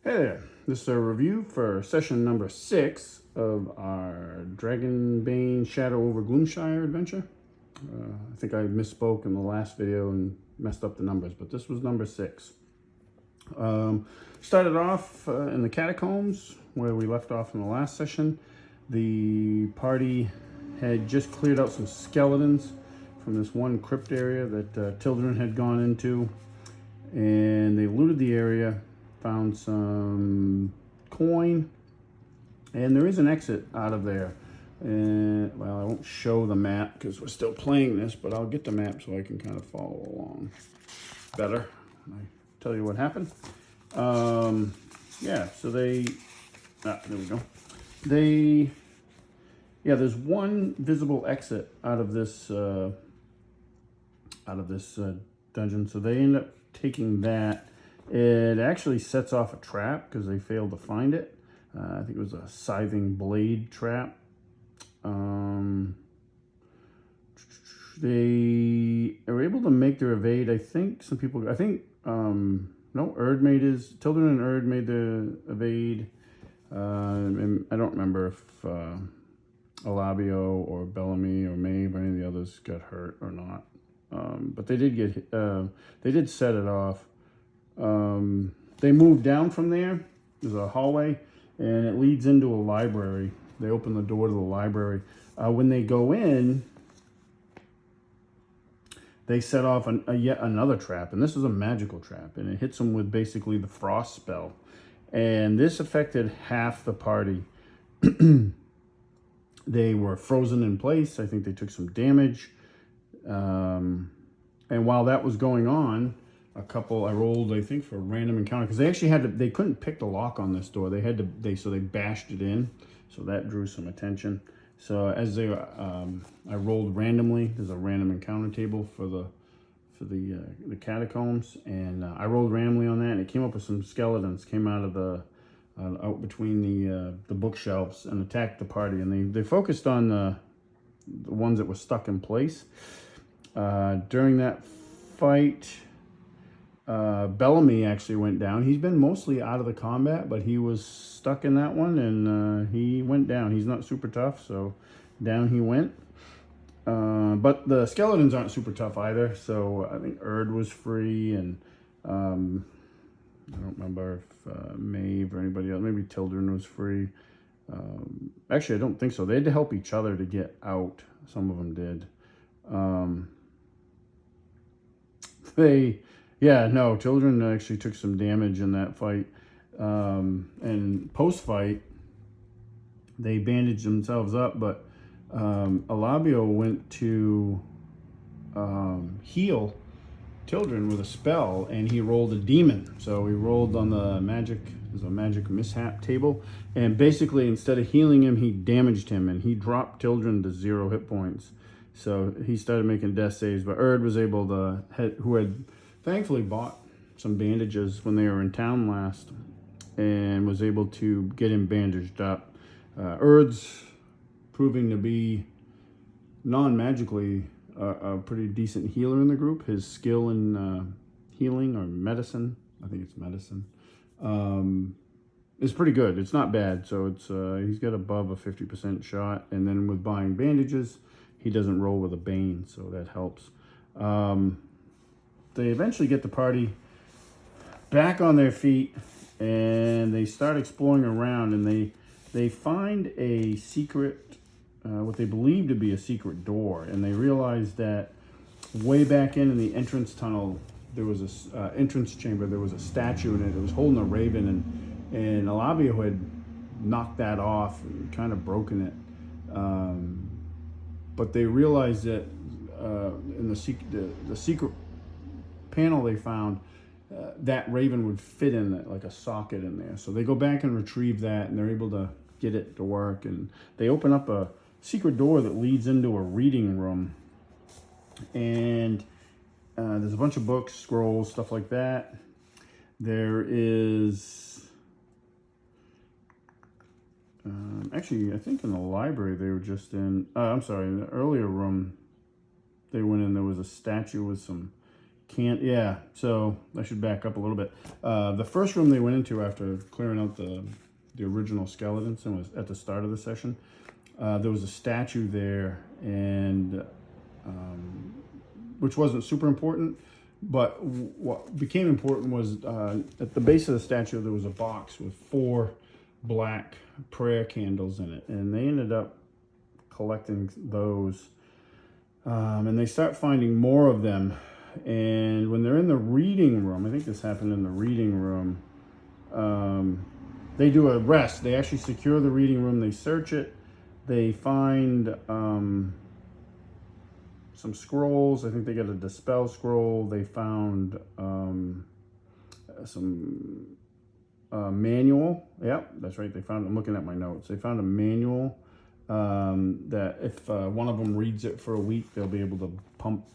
Hey there, this is a review for session number 6 of our Dragonbane Shadow over Gloomshire adventure. I think I misspoke in the last video and messed up the numbers, but this was number 6. Started off in the catacombs where we left off in the last session. The party had just cleared out some skeletons from this one crypt area that children had gone into, and they looted the area. Found some coin, and there is an exit out of there. And well, I won't show the map because we're still playing this, but I'll get the map so I can kind of follow along better when I tell you what happened. Yeah, so there we go. There's one visible exit out of this dungeon, so they end up taking that. It actually sets off a trap because they failed to find it. I think it was a scything blade trap. They are able to make their evade. I think Tildren and Erd made the evade. And I don't remember if Alabio or Bellamy or Maeve or any of the others got hurt or not. But they did they did set it off. They moved down from there. There's a hallway, and it leads into a library. They open the door to the library. When they go in, they set off yet another trap, and this is a magical trap, and it hits them with basically the frost spell. And this affected half the party. They were frozen in place. I think they took some damage. And while that was going on, I rolled, I think, for a random encounter, because they actually they couldn't pick the lock on this door. They bashed it in, so that drew some attention. So as I rolled randomly. There's a random encounter table for the catacombs, and I rolled randomly on that, and it came up with some skeletons, came out of out between the bookshelves and attacked the party, and they focused on the ones that were stuck in place. During that fight, Bellamy actually went down. He's been mostly out of the combat, but he was stuck in that one, and he went down. He's not super tough, so down he went. But the skeletons aren't super tough either, so I think Erd was free, and I don't remember if Maeve or anybody else, maybe Tildren was free. Actually, I don't think so. They had to help each other to get out. Some of them did. Children actually took some damage in that fight. And post-fight, they bandaged themselves up, but Alabio went to heal Children with a spell, and he rolled a demon. So he rolled on there's a magic mishap table, and basically instead of healing him, he damaged him, and he dropped Children to 0 hit points. So he started making death saves, but Erd was able to, who had thankfully bought some bandages when they were in town last, and was able to get him bandaged up. Erd's proving to be non-magically a pretty decent healer in the group. His skill in healing or medicine, I think it's medicine, is pretty good. It's not bad. So he's got above a 50% shot, and then with buying bandages, he doesn't roll with a bane, so that helps. They eventually get the party back on their feet, and they start exploring around, and they find a secret, what they believe to be a secret door, and they realize that way back in the entrance tunnel, there was a entrance chamber. There was a statue in it. It was holding a raven, and Alabio had knocked that off and kind of broken it. But they realized that in the secret panel they found, that raven would fit in it, like a socket in there. So they go back and retrieve that, and they're able to get it to work. And they open up a secret door that leads into a reading room. And there's a bunch of books, scrolls, stuff like that. There is... actually, I think in the library they were just in... in the earlier room they went in, there was a statue with some can't, yeah, so I should back up a little bit. The first room they went into after clearing out the original skeletons, and was at the start of the session, there was a statue there, and which wasn't super important, but what became important was at the base of the statue there was a box with 4 black prayer candles in it, and they ended up collecting those, and they start finding more of them. And when they're in the reading room, I think this happened in the reading room, they do a rest. They actually secure the reading room, they search it, they find some scrolls. I think they got a dispel scroll. They found some manual. Yep, that's right. They found, I'm looking at my notes. They found a manual that if one of them reads it for a week, they'll be able to pump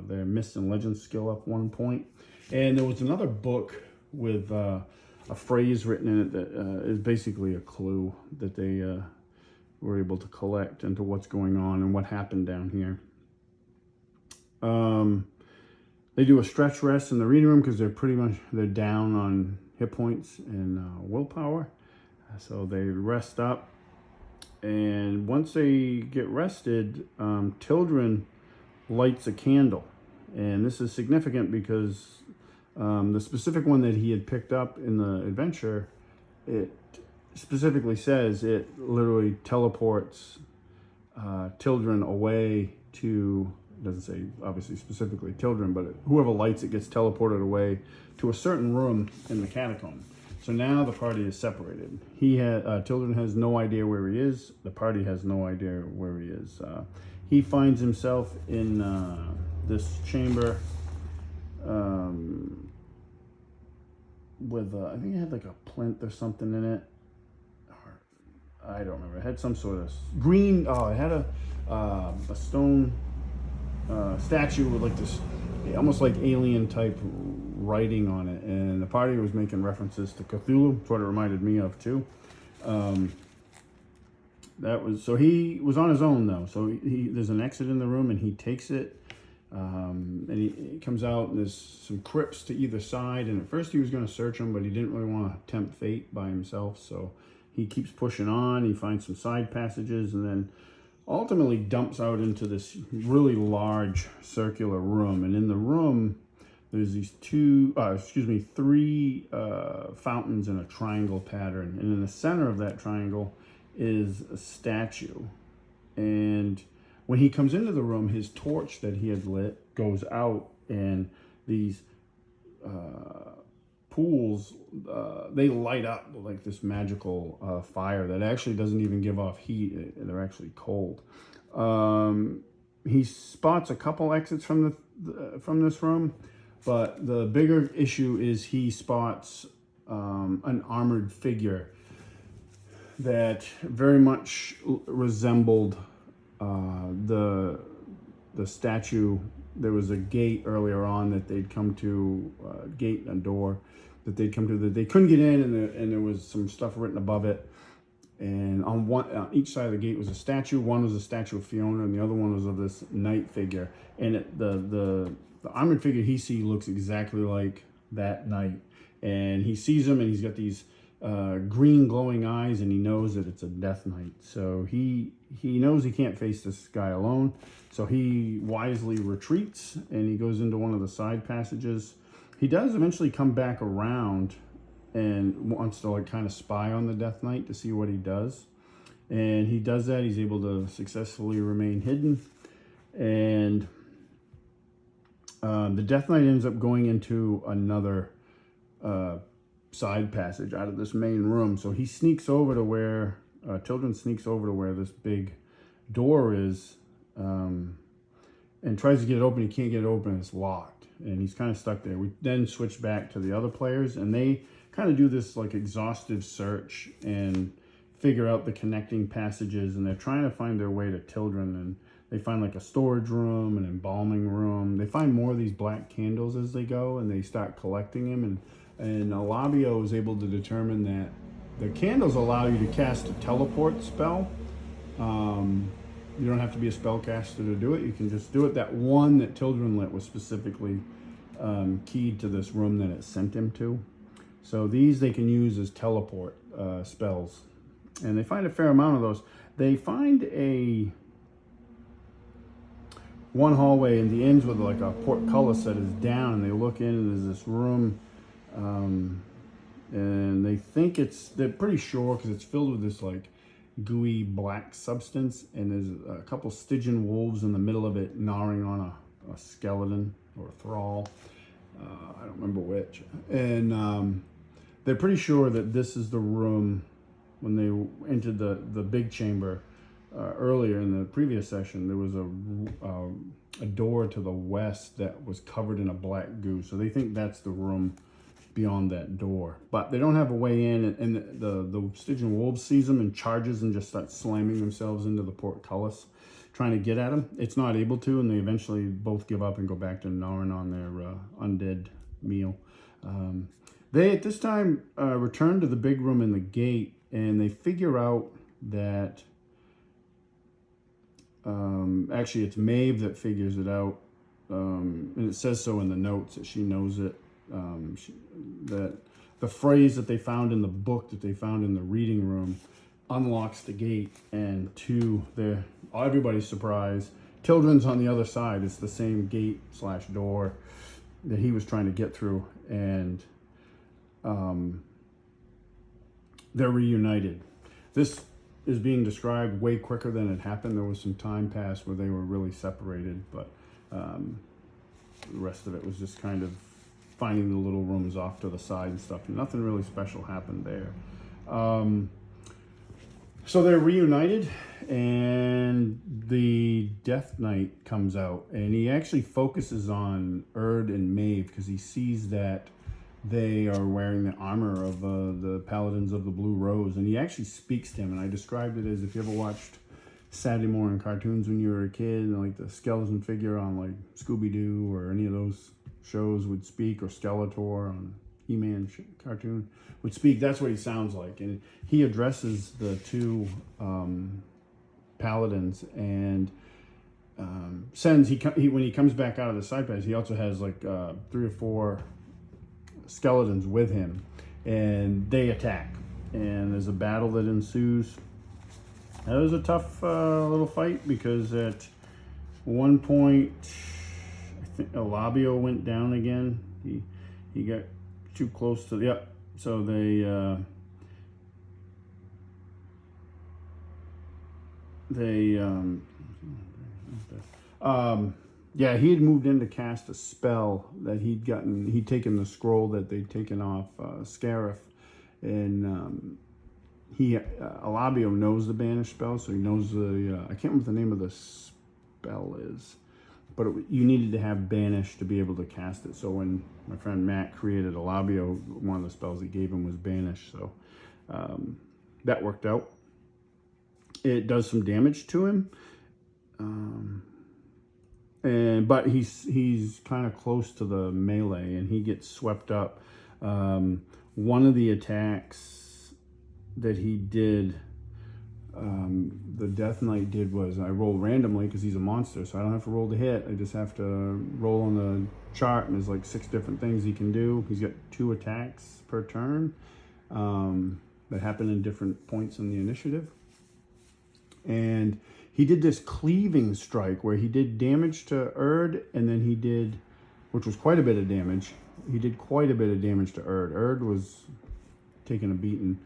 their Myths and Legends skill up 1 point. And there was another book with a phrase written in it that is basically a clue that they were able to collect into what's going on and what happened down here. They do a stretch rest in the reading room because they're down on hit points and willpower, so they rest up. And once they get rested, Tildren lights a candle, and this is significant because the specific one that he had picked up in the adventure, it specifically says it literally teleports Tildren away to, it doesn't say obviously specifically Tildren, but whoever lights it gets teleported away to a certain room in the catacomb. So now the party is separated. Tildren has no idea where he is. The party has no idea where he is. He finds himself in this chamber with, I think it had like a plinth or something in it. I don't remember. It had some sort of green, it had a stone statue with like this, almost like alien type writing on it, and the party was making references to Cthulhu. That's what it reminded me of too. So he was on his own though. So there's an exit in the room, and he takes it, and he comes out, and there's some crypts to either side. And at first he was going to search them, but he didn't really want to tempt fate by himself. So he keeps pushing on. He finds some side passages, and then ultimately dumps out into this really large circular room. And in the room, there's these 3 fountains in a triangle pattern. And in the center of that triangle is a statue. And when he comes into the room, his torch that he had lit goes out, and these pools, they light up like this magical fire that actually doesn't even give off heat. They're actually cold. He spots a couple exits from this room, but the bigger issue is he spots an armored figure that very much resembled the statue. There was a gate earlier on that they'd come to, gate and a door that they'd come to that they couldn't get in, and there was some stuff written above it. And on each side of the gate was a statue. One was a statue of Fiona, and the other one was of this knight figure. And the armored figure he sees looks exactly like that knight. And he sees him, and he's got these green glowing eyes, and he knows that it's a death knight. So he knows he can't face this guy alone. So he wisely retreats, and he goes into one of the side passages. He does eventually come back around and wants to like kind of spy on the Death Knight to see what he does. And he does that. He's able to successfully remain hidden. And the Death Knight ends up going into another side passage out of this main room. So he sneaks over to where, Tildren sneaks over to where this big door is, and tries to get it open. He can't get it open. It's locked, and he's kind of stuck there. We then switch back to the other players, and they kind of do this like exhaustive search and figure out the connecting passages, and they're trying to find their way to Tildren. And they find like a storage room, an embalming room. They find more of these black candles as they go, and they start collecting them. And Alabio is able to determine that the candles allow you to cast a teleport spell. You don't have to be a spellcaster to do it. You can just do it. That one that Tildren lit was specifically keyed to this room that it sent him to. So these they can use as teleport spells. And they find a fair amount of those. They find one hallway, and the ends with like a portcullis that is down, and they look in and there's this room, and they think they're pretty sure because it's filled with this like gooey black substance, and there's a couple Stygian wolves in the middle of it gnawing on a skeleton or a thrall. I don't remember which. And they're pretty sure that this is the room when they entered the big chamber. Earlier in the previous session, there was a door to the west that was covered in a black goo. So they think that's the room beyond that door. But they don't have a way in, and the Stygian wolves sees them and charges and just starts slamming themselves into the portcullis, trying to get at him. It's not able to, and they eventually both give up and go back to gnawing on their undead meal. They, at this time, return to the big room in the gate, and they figure out that actually it's Maeve that figures it out, and it says so in the notes that she knows it, that the phrase that they found in the book that they found in the reading room unlocks the gate, and to everybody's surprise, Tildren's on the other side. It's the same gate / door that he was trying to get through, and they're reunited. This is being described way quicker than it happened. There was some time passed where they were really separated, but the rest of it was just kind of finding the little rooms off to the side and stuff. Nothing really special happened there. So they're reunited, and the Death Knight comes out, and he actually focuses on Erd and Maeve because he sees that they are wearing the armor of the Paladins of the Blue Rose, and he actually speaks to him. And I described it as if you ever watched Saturday morning cartoons when you were a kid, and like the skeleton figure on like Scooby-Doo or any of those shows would speak, or Skeletor on He-Man cartoon would speak. That's what he sounds like, and he addresses the two Paladins, and sends when he comes back out of the side pass, he also has like 3 or 4 skeletons with him, and they attack, and there's a battle that ensues. That was a tough little fight, because at one point I think Alabio went down again. He got too close to so yeah, he had moved in to cast a spell that he'd taken the scroll that they'd taken off Scarif, and Alabio knows the banish spell, so he knows I can't remember the name of the spell is, but you needed to have banish to be able to cast it. So when my friend Matt created Alabio, one of the spells he gave him was banish, so that worked out. It does some damage to him. But he's kind of close to the melee, and he gets swept up. One of the attacks that he did, the Death Knight did, was I roll randomly because he's a monster, so I don't have to roll to hit. I just have to roll on the chart, and there's like 6 different things he can do. He's got 2 attacks per turn that happen in different points in the initiative, and he did this cleaving strike where he did damage to Erd, and then he did, which was quite a bit of damage. He did quite a bit of damage to Erd. Erd was taking a beating.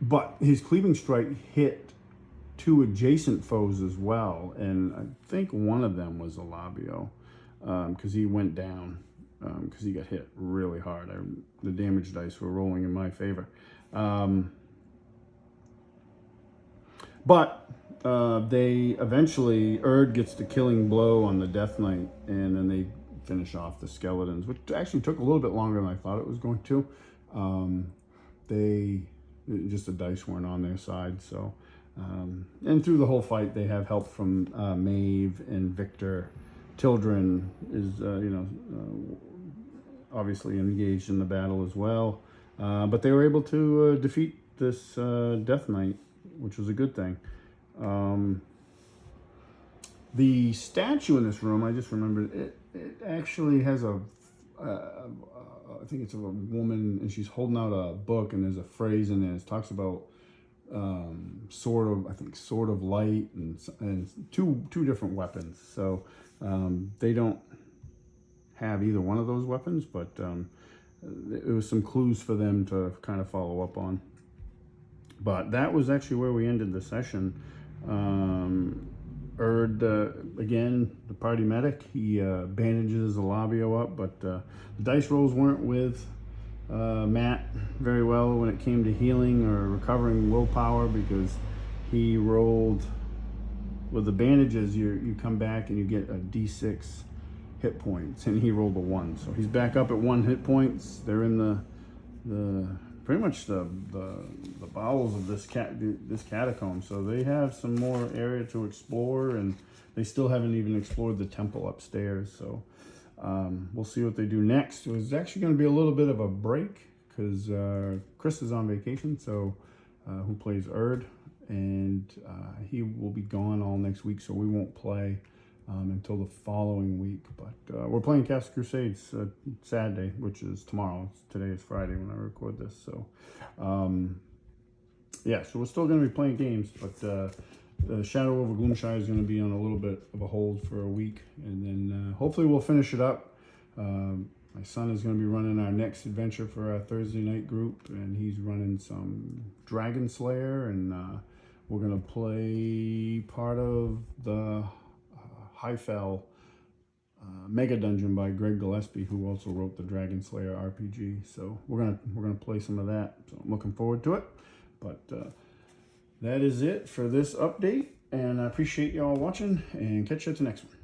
But his cleaving strike hit 2 adjacent foes as well, and I think one of them was Alabio, because he went down, because he got hit really hard. The damage dice were rolling in my favor. But they eventually, Erd gets the killing blow on the Death Knight, and then they finish off the skeletons, which actually took a little bit longer than I thought it was going to. Just the dice weren't on their side, so. And through the whole fight, they have help from Maeve and Victor. Tildren is, obviously engaged in the battle as well. But they were able to defeat this Death Knight, which was a good thing. The statue in this room, I just remembered, it actually has I think it's of a woman, and she's holding out a book, and there's a phrase in there. It talks about sword of light, and two different weapons. So they don't have either one of those weapons, but it was some clues for them to kind of follow up on. But that was actually where we ended the session. Erd, again, the party medic, he bandages Alabio up, but the dice rolls weren't with Matt very well when it came to healing or recovering willpower, because he rolled, with the bandages, you come back and you get a d6 hit points, and he rolled a 1. So he's back up at 1 hit points. They're in the pretty much the bowels of this catacomb, so they have some more area to explore, and they still haven't even explored the temple upstairs. So we'll see what they do next. It was actually going to be a little bit of a break because Chris is on vacation, so who plays Erd, and he will be gone all next week, so we won't play until the following week. But we're playing Castle Crusades Saturday, which is tomorrow. Today is Friday when I record this. So yeah, so we're still going to be playing games, but the Shadow over Gloomshire is going to be on a little bit of a hold for a week, and then hopefully we'll finish it up. My son is going to be running our next adventure for our Thursday night group, and he's running some Dragon Slayer, and we're going to play part of the Highfell Mega Dungeon by Greg Gillespie, who also wrote the Dragon Slayer RPG. So we're gonna play some of that. So I'm looking forward to it. But that is it for this update, and I appreciate y'all watching, and catch you at the next one.